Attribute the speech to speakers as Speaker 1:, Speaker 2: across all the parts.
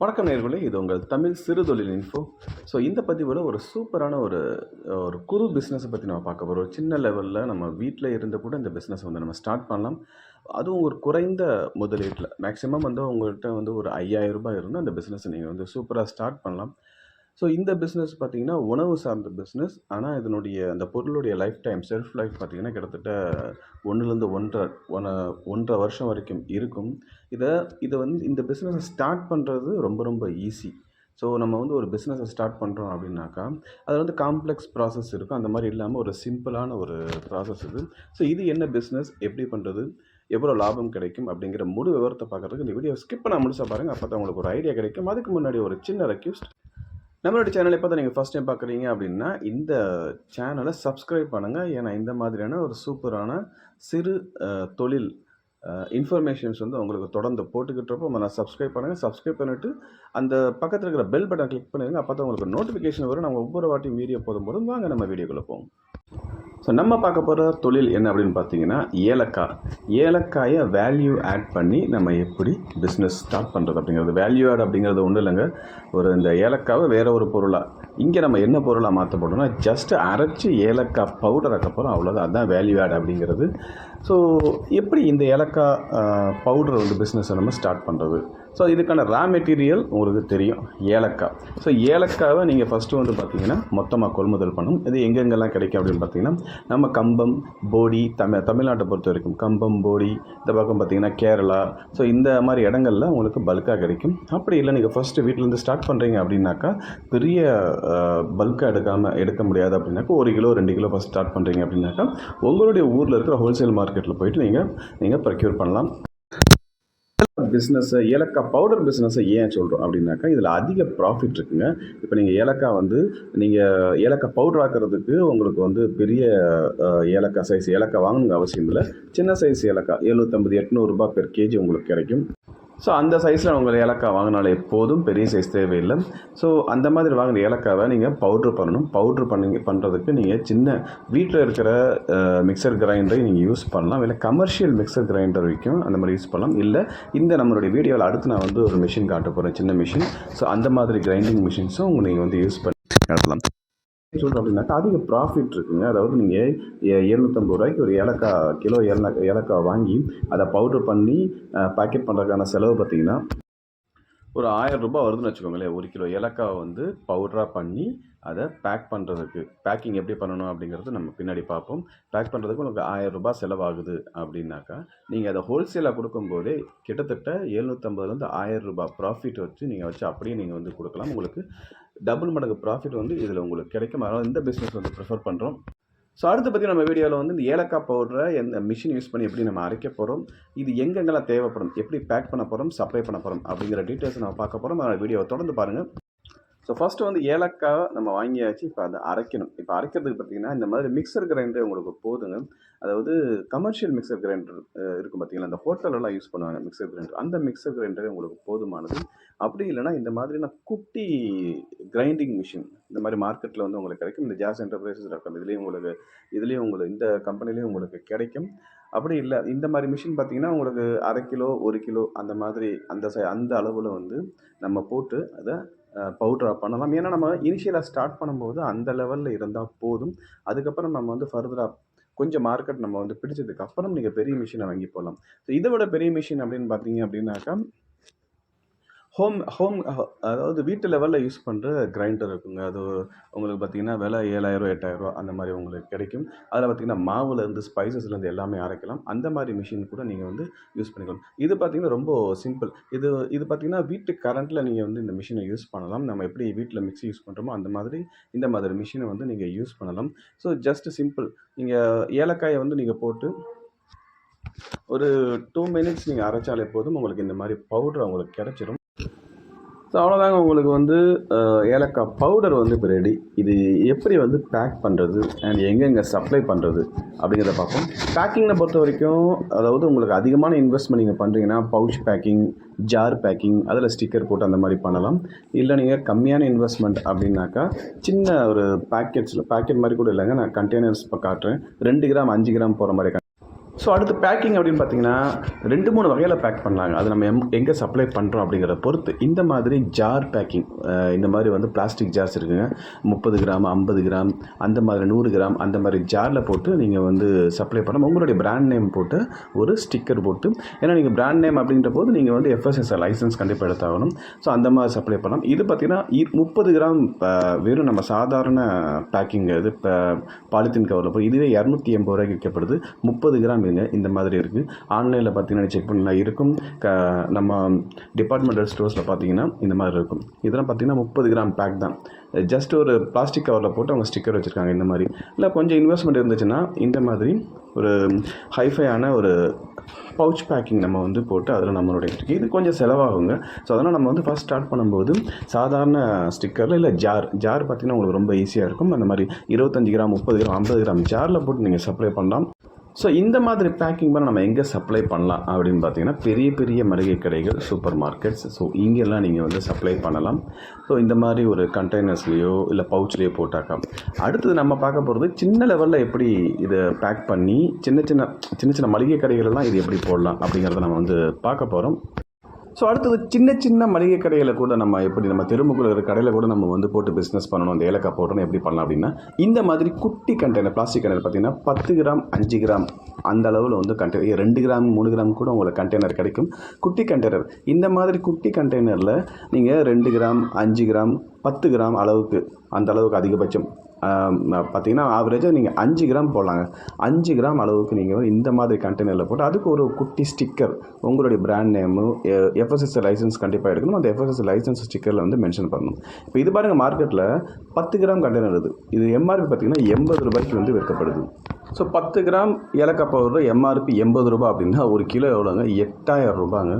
Speaker 1: வணக்கம் நேயர்களே, இது உங்கள் தமிழ் சிறுதொழில் இன்ஃபோ. ஸோ இந்த பதிவில் ஒரு சூப்பரான ஒரு ஒரு குறு பிஸ்னஸை பற்றி நம்ம பார்க்க போகிறோம். ஒரு சின்ன லெவலில் நம்ம வீட்டில் இருந்து கூட இந்த பிஸ்னஸ் வந்து நம்ம ஸ்டார்ட் பண்ணலாம். அதுவும் ஒரு குறைந்த முதலீட்டில் மேக்ஸிமம் வந்து உங்கள்கிட்ட வந்து ஒரு ₹5000 இருந்தால் அந்த பிஸ்னஸை நீங்கள் வந்து சூப்பராக ஸ்டார்ட் பண்ணலாம். ஸோ இந்த பிஸ்னஸ் பார்த்தீங்கன்னா உணவு சார்ந்த பிஸ்னஸ். ஆனால் இதனுடைய அந்த பொருளுடைய லைஃப் டைம் செல்ஃப் லைஃப் பார்த்தீங்கன்னா கிட்டத்தட்ட 1லேருந்து 1.5 வருஷம் வரைக்கும் இருக்கும். இதை வந்து இந்த பிஸ்னஸை ஸ்டார்ட் பண்ணுறது ரொம்ப ரொம்ப ஈஸி. ஸோ நம்ம வந்து ஒரு பிஸ்னஸை ஸ்டார்ட் பண்ணுறோம் அப்படின்னாக்கா அதில் வந்து காம்ப்ளெக்ஸ் ப்ராசஸ் இருக்கும். அந்த மாதிரி இல்லாமல் ஒரு சிம்பிளான ஒரு ப்ராசஸ் இது. ஸோ இது என்ன பிஸ்னஸ், எப்படி பண்ணுறது, எவ்வளோ லாபம் கிடைக்கும் அப்படிங்கிற முழு விவரத்தை பார்க்குறதுக்கு இந்த வீடியோ ஸ்கிப் பண்ண முழுசாக பாருங்கள். அப்போ தான் உங்களுக்கு ஒரு ஐடியா கிடைக்கும். அதுக்கு முன்னாடி ஒரு சின்ன ரெக்வெஸ்ட், நம்மளோட சேனலை இப்போ தான் நீங்கள் ஃபஸ்ட் டைம் பார்க்குறீங்க அப்படின்னா இந்த சேனலை சப்ஸ்கிரைப் பண்ணுங்கள். ஏன்னா இந்த மாதிரியான ஒரு சூப்பரான சிறு தொழில் இன்ஃபர்மேஷன்ஸ் வந்து உங்களுக்கு தொடர்ந்து போட்டுக்கிட்டப்போ நான் சப்ஸ்கிரைப் பண்ணுங்கள். சப்ஸ்கிரைப் பண்ணிவிட்டு அந்த பக்கத்தில் இருக்கிற பெல் பட்டன் கிளிக் பண்ணிடுங்க. அப்போ தான் உங்களுக்கு நோட்டிஃபிகேஷன் வரும். நம்ம ஒவ்வொரு வாட்டியும் வீடியோ போடும்போதும் வாங்க நம்ம வீடியோக்குள்ளே போவோம். ஸோ நம்ம பார்க்க போகிற தொழில் என்ன அப்படின்னு பார்த்தீங்கன்னா ஏலக்காயை வேல்யூ ஆட் பண்ணி நம்ம எப்படி பிஸ்னஸ் ஸ்டார்ட் பண்ணுறது அப்படிங்கிறது. வேல்யூ ஆட் அப்படிங்கிறது ஒன்றும் இல்லைங்க, இந்த ஏலக்காவை வேறு ஒரு பொருளாக இங்கே நம்ம என்ன பொருளாக மாற்ற போகிறோம்னா ஜஸ்ட் அரைச்சி ஏலக்காய் பவுடர் ஆக்க போகிறோம், அவ்வளோதான். அதுதான் வேல்யூ ஆட் அப்படிங்கிறது. ஸோ எப்படி இந்த ஏலக்காய் பவுடர் வந்து பிஸ்னஸை நம்ம ஸ்டார்ட் பண்ணுறது. ஸோ இதுக்கான ரா மெட்டீரியல் உங்களுக்கு தெரியும், ஏலக்காய். ஸோ ஏலக்காவை நீங்கள் ஃபஸ்ட்டு வந்து பார்த்திங்கன்னா மொத்தமாக கொள்முதல் பண்ணணும். இது எங்கெங்கெல்லாம் கிடைக்கும் அப்படின்னு பார்த்தீங்கன்னா நம்ம கம்பம், போடி, தமிழ்நாட்டை பொறுத்த வரைக்கும் கம்பம், போடி, இந்த பக்கம் பார்த்திங்கன்னா கேரளா. ஸோ இந்த மாதிரி இடங்கள்ல உங்களுக்கு பல்காக கிடைக்கும். அப்படி இல்லை நீங்கள் ஃபஸ்ட்டு வீட்டிலேருந்து ஸ்டார்ட் பண்ணுறீங்க அப்படின்னாக்கா பெரிய பல்காக எடுக்க முடியாது அப்படின்னாக்கா 1 கிலோ 2 கிலோ ஃபஸ்ட் ஸ்டார்ட் பண்ணுறீங்க அப்படின்னாக்கா உங்களுடைய ஊரில் இருக்கிற ஹோல்சேல் மார்க்கெட்டில் போயிட்டு நீங்கள் ப்ரொக்யூர் பண்ணலாம். பிஸ்னஸை ஏலக்காய் பவுடர் பிஸ்னஸை ஏன் சொல்கிறோம் அப்படின்னாக்கா இதில் அதிக ப்ராஃபிட் இருக்குங்க. இப்போ நீங்கள் ஏலக்காய் பவுடர் ஆக்கிறதுக்கு உங்களுக்கு வந்து பெரிய ஏலக்காய் சைஸ் ஏலக்காய் வாங்கணுங்க அவசியம் இல்லை. சின்ன சைஸ் ஏலக்காய் 750-800 பெர் கேஜி உங்களுக்கு கிடைக்கும். ஸோ அந்த சைஸில் உங்கள் ஏலக்காய் வாங்கினாலே எப்போதும் பெரிய சைஸ் தேவையில்லை. ஸோ அந்த மாதிரி வாங்கின ஏலக்காவை நீங்கள் பவுட்ரு பண்ணணும். பண்ணுறதுக்கு நீங்கள் சின்ன வீட்டில் இருக்கிற மிக்சர் கிரைண்டரை நீங்கள் யூஸ் பண்ணலாம். இல்லை கமர்ஷியல் மிக்சர் கிரைண்டர் வைக்கும், அந்த மாதிரி யூஸ் பண்ணலாம். இல்லை இந்த நம்மளுடைய வீடியோவில் அடுத்து நான் வந்து ஒரு மிஷின் காட்ட போகிறேன், சின்ன மிஷின். ஸோ அந்த மாதிரி கிரைண்டிங் மிஷின்ஸும் நீங்கள் வந்து யூஸ் பண்ணி நடத்தலாம். சொல்கிறோம் அப்படின்னாக்கா அதிக ப்ராஃபிட் இருக்குங்க. அதாவது நீங்கள் ₹750 ஒரு கிலோ ஏலக்காய் வாங்கி அதை பவுட்ரு பண்ணி பேக்கெட் பண்ணுறதுக்கான செலவு பார்த்திங்கன்னா ஒரு ₹1000 வருதுன்னு வச்சுக்கோங்களேன். 1 கிலோ ஏலக்காவை வந்து பவுடராக பண்ணி அதை பேக்கிங் எப்படி பண்ணணும் அப்படிங்கிறது நம்ம பின்னாடி பார்ப்போம். பேக் பண்ணுறதுக்கு உங்களுக்கு ₹1000 செலவாகுது அப்படின்னாக்கா நீங்கள் அதை ஹோல்சேலாக கொடுக்கும்போதே கிட்டத்தட்ட ₹750லேருந்து ₹1000 ப்ராஃபிட் வச்சு அப்படியே நீங்கள் வந்து கொடுக்கலாம். உங்களுக்கு டபுள் மடங்கு ப்ராஃபிட் வந்து இதில் உங்களுக்கு கிடைக்கும். அதனால் இந்த பிஸ்னஸ் வந்து ப்ரிஃபர் பண்ணுறோம். ஸோ அடுத்து பற்றி நம்ம வீடியோவில் வந்து இந்த ஏலக்காய் பவுடரை எந்த மிஷின் யூஸ் பண்ணி எப்படி நம்ம அரைக்க போகிறோம், இது எங்கெங்கெல்லாம் தேவைப்படும், எப்படி பேக் பண்ண போகிறோம், சப்ளை பண்ண போகிறோம் அப்படிங்கிற டீட்டெயில்ஸ் நம்ம பார்க்க போகிறோம். அதனால் வீடியோவை தொடர்ந்து பாருங்கள். ஸோ ஃபஸ்ட்டு வந்து ஏலக்காய் நம்ம வாங்கியாச்சு. இப்போ அதை அரைக்கணும். இப்போ அரைக்கிறதுக்கு பார்த்திங்கன்னா இந்த மாதிரி மிக்சர் கிரைண்டர் உங்களுக்கு போதுங்க. அதாவது கமர்ஷியல் மிக்சர் கிரைண்டர் இருக்கும் பார்த்திங்கன்னா, அந்த ஹோட்டலெல்லாம் யூஸ் பண்ணுவாங்க மிக்சர் கிரைண்டர். அந்த மிக்சர் கிரைண்டரே உங்களுக்கு போதுமானது. அப்படி இல்லைனா இந்த மாதிரினா குட்டி கிரைண்டிங் மிஷின் இந்த மாதிரி மார்க்கெட்டில் வந்து உங்களுக்கு கிடைக்கும். இந்த ஜாஸ் என்டர்பிரைசஸ் இருக்கும், இதுலேயும் உங்களுக்கு இந்த கம்பெனிலையும் உங்களுக்கு கிடைக்கும். அப்படி இல்லை இந்த மாதிரி மிஷின் பார்த்திங்கன்னா உங்களுக்கு 1/2 கிலோ 1 கிலோ அந்த மாதிரி அந்த அளவில் வந்து நம்ம போட்டு அதை பவுடராக பண்ணலாம். ஏன்னா நம்ம இனிஷியலாக ஸ்டார்ட் பண்ணும்போது அந்த லெவலில் இருந்தால் போதும். அதுக்கப்புறம் நம்ம வந்து ஃபர்தராக கொஞ்சம் மார்க்கெட் நம்ம வந்து பிடிச்சதுக்கு அப்புறம் நீங்கள் பெரிய மிஷினை வாங்கி போகலாம். ஸோ இதை விட பெரிய மிஷின் அப்படின்னு பார்த்தீங்க அப்படின்னாக்கா அதாவது வீட்டு லெவலில் யூஸ் பண்ணுற கிரைண்டர் இருக்குங்க. அது உங்களுக்கு பார்த்திங்கன்னா விலை ₹7000-8000 அந்த மாதிரி உங்களுக்கு கிடைக்கும். அதில் பார்த்திங்கன்னா மாவுலேருந்து ஸ்பைசஸ்லேருந்து எல்லாமே அரைக்கலாம். அந்த மாதிரி மிஷின் கூட நீங்கள் வந்து யூஸ் பண்ணிக்கலாம். இது பார்த்திங்கன்னா ரொம்ப சிம்பிள். இது பார்த்திங்கன்னா வீட்டு கரண்ட்டில் நீங்கள் வந்து இந்த மிஷினை யூஸ் பண்ணலாம். நம்ம எப்படி வீட்டில் மிக்ஸி யூஸ் பண்ணுறோமோ அந்த மாதிரி இந்த மாதிரி மிஷினை வந்து நீங்கள் யூஸ் பண்ணலாம். So just simple. நீங்கள் ஏலக்காயை வந்து நீங்கள் போட்டு ஒரு 2 மினிட்ஸ் நீங்கள் அரைச்சாலே போதும், உங்களுக்கு இந்த மாதிரி பவுடர் உங்களுக்கு கிடச்சிடும். ஸோ அவ்வளோதாங்க, உங்களுக்கு வந்து ஏலக்காய் பவுடர் வந்து இப்போ ரெடி. இது எப்படி வந்து பேக் பண்ணுறது அண்ட் எங்கெங்கே சப்ளை பண்ணுறது அப்படிங்கிறத பார்ப்போம். பேக்கிங்கை பொறுத்த வரைக்கும் அதாவது உங்களுக்கு அதிகமான இன்வெஸ்ட்மெண்ட் நீங்கள் பண்ணுறீங்கன்னா பவுச் பேக்கிங், ஜார் பேக்கிங், அதில் ஸ்டிக்கர் போட்டு அந்த மாதிரி பண்ணலாம். இல்லை நீங்கள் கம்மியான இன்வெஸ்ட்மெண்ட் அப்படின்னாக்கா சின்ன ஒரு பேக்கெட் மாதிரி கூட இல்லைங்க, நான் கண்டெய்னர்ஸ் இப்போ காட்டுறேன். 2 கிராம் 5 கிராம் போகிற மாதிரி ஸோ அடுத்து பேக்கிங் அப்படின்னு பார்த்தீங்கன்னா 2-3 வகையில் பேக் பண்ணலாங்க. அது நம்ம எங்கே சப்ளை பண்ணுறோம் அப்படிங்கிறத பொறுத்து. இந்த மாதிரி ஜார் பேக்கிங், இந்த மாதிரி வந்து பிளாஸ்டிக் ஜார்ஸ் இருக்குங்க. 30 கிராம், 50 கிராம், அந்த மாதிரி 100 கிராம், அந்த மாதிரி ஜாரில் போட்டு நீங்கள் வந்து சப்ளை பண்ணலாம். உங்களுடைய பிராண்ட் நேம் போட்டு ஒரு ஸ்டிக்கர் போட்டு, ஏன்னா நீங்கள் பிராண்ட் நேம் அப்படின்ற போது நீங்கள் வந்து FSSAI லைசன்ஸ் கண்டிப்பாக எடுத்தாகணும். ஸோ அந்த மாதிரி சப்ளை பண்ணலாம். இது பார்த்தீங்கன்னா 30 கிராம் வெறும் நம்ம சாதாரண பேக்கிங் இது பாலித்தீன் கவரில் போய் இதுவே 280 ரூபாய்க்கு விற்கப்படுது. 30 கிராம் இந்த மாதிரி இருக்குது. ஆன்லைனில் பார்த்தீங்கன்னா செக் பண்ணலாம் இருக்கும். நம்ம டிபார்ட்மெண்டல் ஸ்டோர்ஸில் பார்த்தீங்கன்னா இந்த மாதிரி இருக்கும். இதெல்லாம் பார்த்தீங்கன்னா 30 கிராம் பேக் தான். ஜஸ்ட் ஒரு பிளாஸ்டிக் கவரில் போட்டு அவங்க ஸ்டிக்கர் வச்சுருக்காங்க. இந்த மாதிரி இல்லை கொஞ்சம் இன்வெஸ்ட்மெண்ட் இருந்துச்சுன்னா இந்த மாதிரி ஒரு ஹைஃபையான ஒரு பவுச் பேக்கிங் நம்ம வந்து போட்டு அதில் நம்மளுடைய இது கொஞ்சம் செலவாகுங்க. ஸோ அதனால் நம்ம வந்து ஃபஸ்ட் ஸ்டார்ட் பண்ணும்போது சாதாரண ஸ்டிக்கரில் இல்லை ஜார் பார்த்திங்கன்னா உங்களுக்கு ரொம்ப ஈஸியாக இருக்கும். அந்த மாதிரி 25 கிராம், 30 கிராம், 50 கிராம் ஜாரில் போட்டு நீங்கள் சப்ளை பண்ணலாம். ஸோ இந்த மாதிரி பேக்கிங் பண்ண நம்ம எங்கே சப்ளை பண்ணலாம் அப்படின்னு பார்த்தீங்கன்னா பெரிய பெரிய மளிகை கடைகள், சூப்பர் மார்க்கெட்ஸ், ஸோ இங்கெல்லாம் நீங்கள் வந்து சப்ளை பண்ணலாம். ஸோ இந்த மாதிரி ஒரு கண்டெய்னர்ஸ்லேயோ இல்லை பவுச்லேயோ போட்டாக்கா. அடுத்தது நம்ம பார்க்க போகிறது சின்ன லெவலில் எப்படி இதை பேக் பண்ணி சின்ன சின்ன மளிகை கடைகளெல்லாம் இது எப்படி போடலாம் அப்படிங்கிறத நம்ம வந்து பார்க்க போகிறோம். ஸோ அடுத்தது சின்ன மளிகை கடையில் கூட நம்ம எப்படி நம்ம தெருமுக்குள்ள இருக்கிற கடையில் கூட நம்ம வந்து போட்டு பிஸ்னஸ் பண்ணணும். அந்த ஏலக்காய் பவுடர்னு எப்படி பண்ணலாம் அப்படின்னா இந்த மாதிரி குட்டி கண்டெய்னர், பிளாஸ்டிக் கண்டெய்னர் பார்த்தீங்கன்னா 10 கிராம், 5 கிராம் அந்த அளவில் வந்து கண்டெய்னர், 2 கிராம் 3 கிராம் கூட உங்களுக்கு கண்டெய்னர் கிடைக்கும். குட்டி கண்டெய்னர், இந்த மாதிரி குட்டி கண்டெய்னரில் நீங்கள் 2 கிராம், 5 கிராம், 10 கிராம் அளவுக்கு, அந்த அளவுக்கு அதிகபட்சம் பார்த்தீங்கன்னா ஆவரேஜாக நீங்கள் 5 கிராம் போடலாங்க. 5 கிராம் அளவுக்கு நீங்கள் இந்த மாதிரி கண்டெய்னரில் போட்டு அதுக்கு ஒரு குட்டி ஸ்டிக்கர், உங்களுடைய பிராண்ட் நேமு, FSSAI லைசன்ஸ் கண்டிப்பாக எடுக்கணும். அந்த FSSAI லைசன்ஸ் ஸ்டிக்கரில் வந்து மென்ஷன் பண்ணணும். இப்போ இது பாருங்கள், மார்க்கெட்டில் 10 கிராம் கண்டெய்னர் இது MRP பார்த்தீங்கன்னா 80 ரூபாய்க்கு வந்து விற்கப்படுது. ஸோ 10 கிராம் ஏலக்காய் பவுடர் MRP 80 ரூபா அப்படின்னா ஒரு கிலோ எவ்வளோங்க? 8000 ரூபாங்க.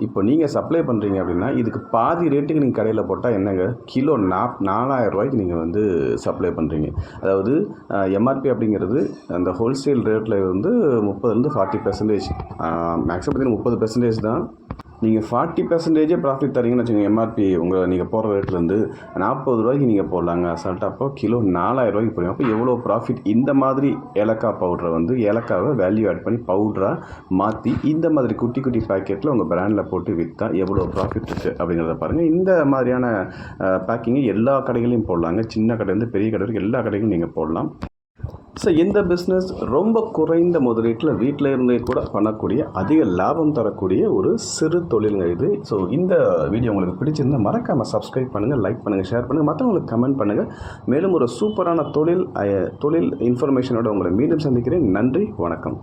Speaker 1: இப்போ நீங்கள் சப்ளை பண்ணுறீங்க அப்படின்னா இதுக்கு பாதி ரேட்டுக்கு நீங்கள் கடையில் போட்டால் என்னங்க, கிலோ 4000 ரூபாய்க்கு நீங்கள் வந்து சப்ளை பண்ணுறீங்க. அதாவது MRP அப்படிங்கிறது அந்த ஹோல்சேல் ரேட்டில் வந்து 30-40%, மேக்ஸிமம் பார்த்தீங்கன்னா 30% தான். நீங்கள் 40% ப்ராஃபிட் தரீங்கன்னு வச்சுக்கோங்க. MRP நீங்கள் போடுற ரேட்லேருந்து 40 ரூபாய்க்கு நீங்கள் போடலாங்க அசால்ட்டாக. அப்போ கிலோ 4000 ரூபாய்க்கு போடுங்க. அப்போ எவ்வளோ ப்ராஃபிட். இந்த மாதிரி ஏலக்காய் பவுடரை வந்து ஏலக்காவை வேல்யூ ஆட் பண்ணி பவுடராக மாற்றி இந்த மாதிரி குட்டி குட்டி பேக்கெட்டில் உங்கள் பிராண்டில் போட்டு விற்றா எவ்வளோ ப்ராஃபிட் இருக்குது அப்படிங்கிறத பாருங்கள். இந்த மாதிரியான பேக்கிங்கை எல்லா கடைகளையும் போடலாங்க. சின்ன கடையிலேருந்து பெரிய கடை வரைக்கும் எல்லா கடைகளும் நீங்கள் போடலாம். ஸோ இந்த பிஸ்னஸ் ரொம்ப குறைந்த முதலீட்டில் வீட்டில் இருந்தே கூட பண்ணக்கூடிய அதிக லாபம் தரக்கூடிய ஒரு சிறு தொழிலுங்க இது. ஸோ இந்த வீடியோ உங்களுக்கு பிடிச்சிருந்தால் மறக்காமல் சப்ஸ்கிரைப் பண்ணுங்கள், லைக் பண்ணுங்கள், ஷேர் பண்ணுங்கள், மற்றவங்களுக்கு கமெண்ட் பண்ணுங்கள். மேலும் ஒரு சூப்பரான தொழில் இன்ஃபர்மேஷனோட உங்களை மீண்டும் சந்திக்கிறேன். நன்றி, வணக்கம்.